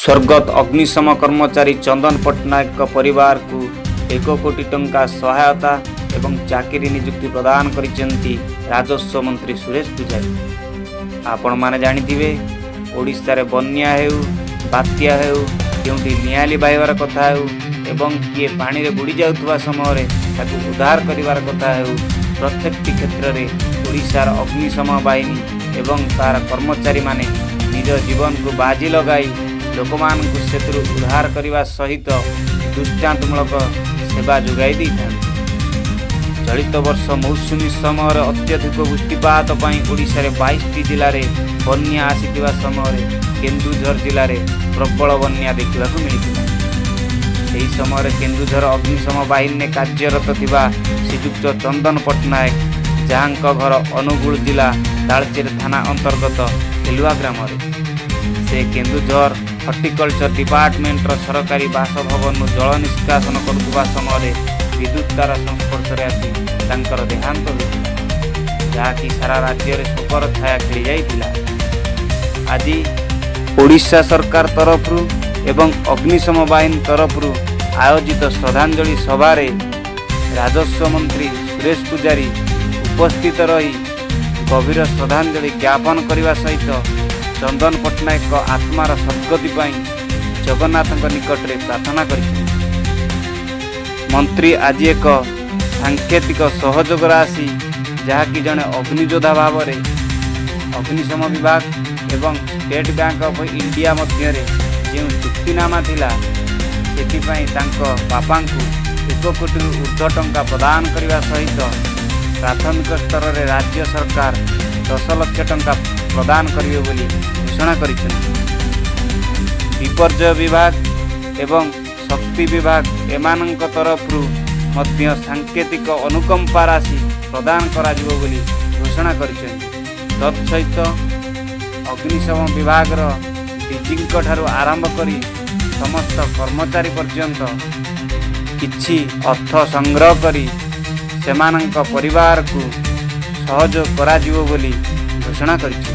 स्वर्गत अग्निशम कर्मचारी चंदन पट्टनायक परिवार को 1 कोटी टंका सहायता एवं चाकरी नियुक्ति प्रदान करिसेंती राजस्व मंत्री सुरेश पूजारी। आपण माने जानिथिबे ओडिशा रे बन्या हेउ बात्या हेउ केउंठी नियाली बाहिबार कथा हेउ एवं किए पानी रे बुड़ी जाउतबा समय रे ताकू उद्धार करिवार कथा हेउ प्रत्येक क्षेत्र रे ओडिशा रा अग्निशम बाहिनी एवं तार कर्मचारी माने निज जीवन को बाजी लगाई लोकमानଙ୍କୁ ସେଥିରୁ उद्धार करने सहित दृष्टांतमूलक सेवा जोगाई दी था। चलित वर्ष मौसुमी समय अत्यधिक वृष्टिपात ओडिशा रे 22टी जिले में बन्या आसीथिबा समय केन्दुझर जिले में प्रबल बन्या देखा मिलता। सही समय केन्दुझर अग्निशम बाहिनी कार्यरत थिबा श्रीजुक्त चंदन पट्टनायक जहाँ घर अनुगुल जिला तालचेर थाना अंतर्गत हेलुआ ग्राम से केन्दुझर हर्टिकल्चर डिपार्टमेंट सरकारी बासभवन जल निष्कासन करुवा समय विद्युत तार संस्पर्श में आसी तांकर देहांत होता जहाँकि सारा राज्य में शोकर छाया खेली जाइतिला। आज ओडिशा सरकार तरफ एवं अग्निशम बाहिनी तरफ आयोजित श्रद्धांजलि सभा राजस्व मंत्री सुरेश पूजारी उपस्थित रही गभीर श्रद्धांजलि ज्ञापन करने सहित चंदन पट्टनायक आत्मार सद्गति जगन्नाथ निकट में प्रार्थना कर मंत्री आज एक सांकेतिक सहयोग राशि जहाँकि जड़े अग्नियोद्धा भाव में अग्निशम विभाग एवं स्टेट बैंक ऑफ इंडिया मध्य जो चुक्तिनामा थिला सेथिपाई तांको बापा को 1 कोटी ऊर्ध्व टंका प्रदान करने सहित प्राथमिक स्तर में राज्य सरकार 10 लाख टंका प्रदान करिवे बोली घोषणा करिसेंति। विपर्यय विभाग एवं शक्ति विभाग एमानंक तरफरु मध्य सांकेतिक अनुकंपा राशि प्रदान कराजिवो बोली घोषणा करिसेंति। तत्सहित अग्निशम विभाग डीजींक ठारू आरंभ करी समस्त कर्मचारी पर्यंत किछि अर्थ संग्रह करी सेमानंक परिवार को सहयोग कराजिवो बोली घोषणा करिसेंति।